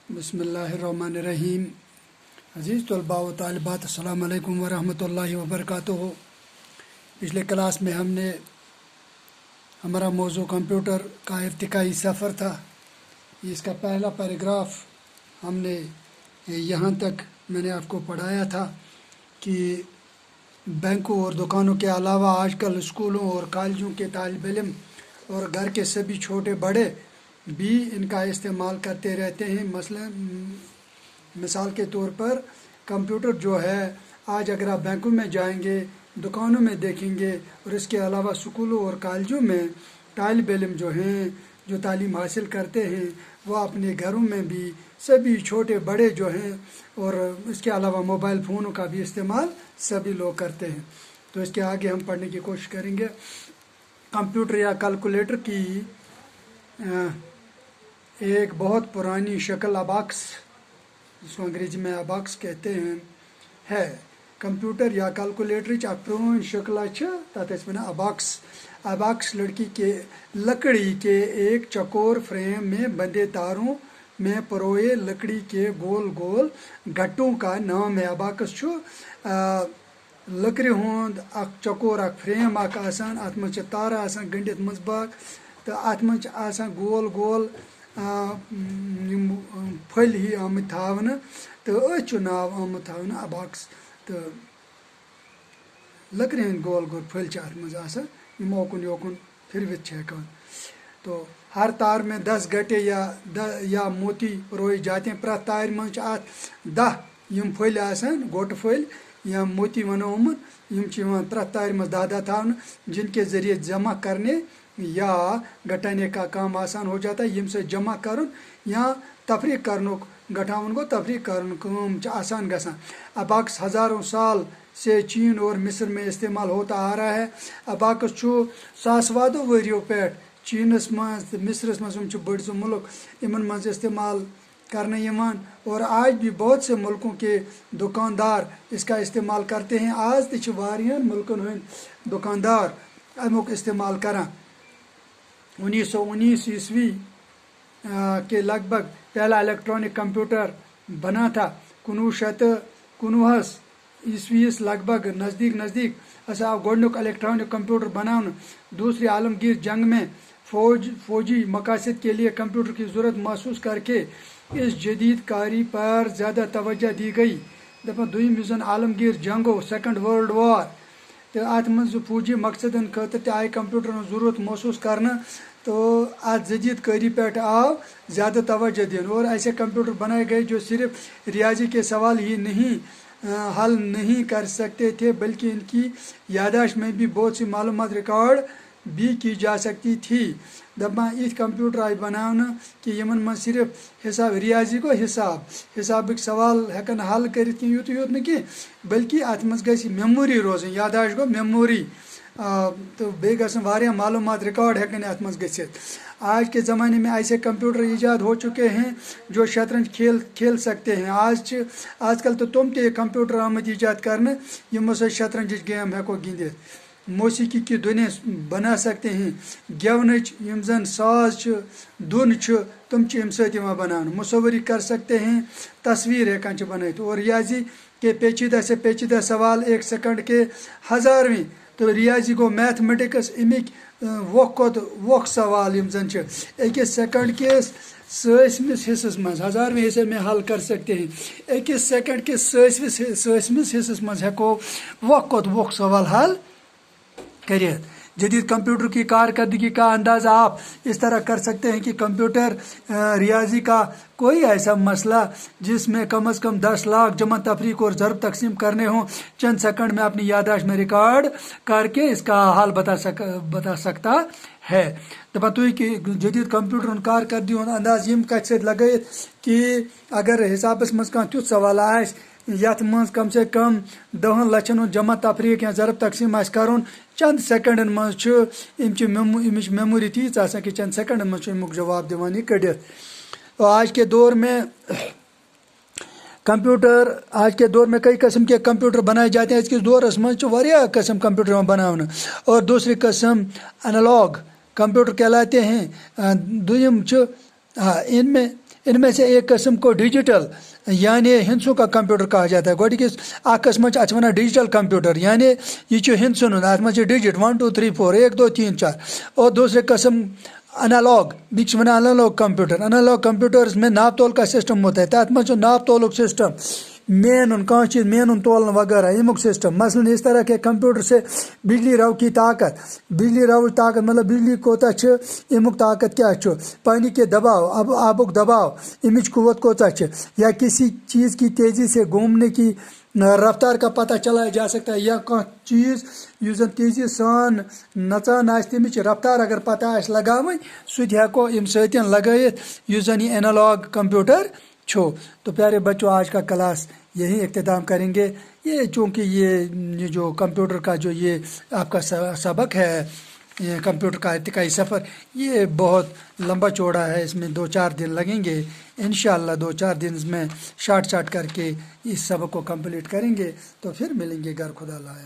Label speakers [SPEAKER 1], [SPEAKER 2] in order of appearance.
[SPEAKER 1] बिस्मिल्लाहिर्रहमानिर्रहीम। अज़ीज़ तलबा व तालिबात, अस्सलाम वालेकुम व रहमतुल्लाहि व बरकातुहू। पिछले क्लास में हमने हमारा मौजू कंप्यूटर का इर्तिकाई सफ़र था। इसका पहला पैराग्राफ हमने यहाँ तक मैंने आपको पढ़ाया था कि बैंकों और दुकानों के अलावा आजकल स्कूलों और कॉलेजों के तालिब इल्म और घर के सभी छोटे बड़े भी इनका इस्तेमाल करते रहते हैं। मिसाल के तौर पर कंप्यूटर जो है, आज अगर आप बैंकों में जाएंगे, दुकानों में देखेंगे, और इसके अलावा स्कूलों और कॉलेजों में तालिब इल्म जो हैं, जो तालीम हासिल करते हैं, वह अपने घरों में भी सभी छोटे बड़े जो हैं, और इसके अलावा मोबाइल फ़ोनों का भी इस्तेमाल सभी लोग करते हैं। तो इसके आगे हम पढ़ने की कोशिश करेंगे। कंप्यूटर या कैलकुलेटर की एक बहुत पुरानी शक्ल अबाक्स, जिसको अंग्रेजी में अबाक्स कहते हैं, है। कंप्यूटर या कैलकुलेटर प्रोन शक्ल अबाक्स। अबाक्स लकड़ी के एक चकोर फ्रेम में बंधे तारों में परोए लकड़ी के गोल गोल गट्टों का नाम है। अबाक्स लकड़ी हुंद चकोर फ्रेम आसान, अत मज तार आसान गंडित मजबाग, तो अत मज आसान गोल गोल फल ही आम थावन, तो अ नाव आम थावन अबाक्स। तो लकड़ी हंद गोल गोल फल अत मज आसान ओकुन योकुन फिरवित हेकान। तो हर तार में 10 गट्टे या मोती रोए जाते हैं। प्रत तार मज 10 यम फल आसान, गोट फल या मोती वनो यम प्रत तार मज 10 थावन, जिनके ज़रिए जमा करने या घटाने का काम आसान हो जाता है। यम से जमा कर या तफरीक करन घटावन गो तफरीक करन आसान गसान। अबाक्स हज़ारों साल से चीन और मिस्र में इस्तेमाल होता आ रहा है। अबाक्स सासवादों वरियों पे चीनस मज मिस्रस मज बड़ मुल्क इन मज इस्तेमाल करने यमान, और आज भी बहुत से मुल्कों के दुकानदार इसका इस्तेमाल करते हैं। आज तक वारियन मुल्कन हंद दुकानदार अमुक इस्तेमाल करान। 1919 ईस्वी के लगभग पहला इलेक्ट्रॉनिक कंप्यूटर बना था। 1919 ईस्वीस लगभग नज़दीक गोडनुक इलेक्ट्रॉनिक कंप्यूटर बनाना। दूसरी आलमगीर जंग में फौजी मकासद के लिए कंप्यूटर की ज़रूरत महसूस करके इस जदीद कारी पर ज़्यादा तवज्जो दी गई। दुम जन आलमगीर जंगो सेकंड वर्ल्ड वार, तो अत मज फौजी मकसदन खतर आय कंप्यूटर ज़रूरत महसूस करना। तो अत जदीद कारी पे आव ज़्यादा तवज्जो दिन, और ऐसे कंप्यूटर बनाए गए जो सिर्फ रियाजी के सवाल ही नहीं हल नहीं कर सकते थे, बल्कि इनकी यादाश्त में भी बहुत सी मालूमात रिकॉर्ड भी की जा सकती थी। दपा इत कंप्यूटर आय बनाना कि यमन में सिर्फ हिसाब रियाजी को हिसाब सवाल हेकन हल कर यूत न, बल्कि अत मज गई मेमोरी रोजन, यादाश्त गो मेमोरी, तो बे वारिया मालूमात रिकॉर्ड हेकन अत मज गसित। आज के ज़माने में ऐसे कंप्यूटर ईजाद हो चुके हैं जो शतरंज खेल सकते हैं। आजकल तो तुम ते कंप्यूटर आमद ईजाद करने यमो से शतरंज गेम हेको गिंदित। मौसीकी की दुनिया बना सकते हैं। गेवनच यम जन साज धुन तुम बना मुसवरी कर सकते हैं, तस्वीर हेकान बनात। और रियाजी के पेचीदा से पेचीदा सवाल 1 सेकंड के 1000वीं, तो रियाजी गो मैथमेटिक्स अमिक वोख सवाल यम जन एक सेकंड के 100वें हिस्सस मज 1000वें हिस्से में हल कर सकते हैं। 1 सेकंड के 100वें हिस्सस मज हेको वोख सवाल हल करिए। जदीद कंप्यूटर की कारकर्दगी का अंदाज़ा आप इस तरह कर सकते हैं कि कंप्यूटर रियाजी का कोई ऐसा मसला जिसमें कम से कम 10 लाख जमा तफरीक और ज़रब तकसीम करने हों, चंद सेकंड में अपनी यादाश्त में रिकॉर्ड करके इसका हल बता सकता है। तो बतुई कि जदीद कंप्यूटर कारकर्दगी अंदाज यम कत लगे कि अगर हिसाबस मज कह तुथ सवाल आस यथ मज कम से कम 10 लक्षन जमा तफरीक या ज़रब तकसीम कर चंद सेकंडन मज मेमोरी तीच कि चंद सेकंडन मज जवाब दिवान यह कड़ित। तो आज के दौर में कई किस्म के कंप्यूटर बनाए जाते हैं। इसके दौरस मज किस्म कंप्यूटर बनाना, और दूसरी किस्म एनालॉग कंप्यूटर कहलाते हैं। दुयम इनमें ان میں سے ایک قسم کو ڈیجیٹل یعنی ہندسوں کا کمپیوٹر کہا جاتا ہے. گوڈکس اخ قسم ات ونان ڈیجیٹل کمپیوٹر یعنی یہ ہندسن ہند ات مجھ ڈیجٹ 1 2 3 4 1 2 3 4. اور دوسرے قسم انالاگ بیچ ونان انالاگ کمپیوٹر. انالاگ کمپیوٹرس میں ناپ تول کا سسٹم ہوتا ہے. تات مجھ ناپ تولک سسٹم مینن کھانا چیز مینن تولن وغیرہ امیک سسٹم. مثلاً اس طرح کے کمپیوٹر سے بجلی رو کی طاقت بجلی رو طاقت مطلب بجلی کوتا امیک طاقت کیا پانی کے دباؤ آبک دباؤ امچ قوت کوتا یا کسی چیز کی تیزی سے گھومنے کی رفتار کا پتہ چلایا جا سکتا ہے. یا کھانا چیز اس زن تیزی سان نژان تمچ رفتار اگر پتہ آس لگاویں سہ ہیکو ام ستین لگائت اس زن یہ انالاگ کمپیوٹر چھو. تو پیارے بچوں آج کا کلاس یہی اختتام کریں گے. یہ چونکہ یہ جو کمپیوٹر کا جو یہ آپ کا سبق ہے کمپیوٹر کا ارتقائی سفر یہ بہت لمبا چوڑا ہے. اس میں 2-4 دن لگیں گے انشاءاللہ. 2-4 دن میں شارٹ کر کے اس سبق کو کمپلیٹ کریں گے. تو پھر ملیں گے گر خدا لایا.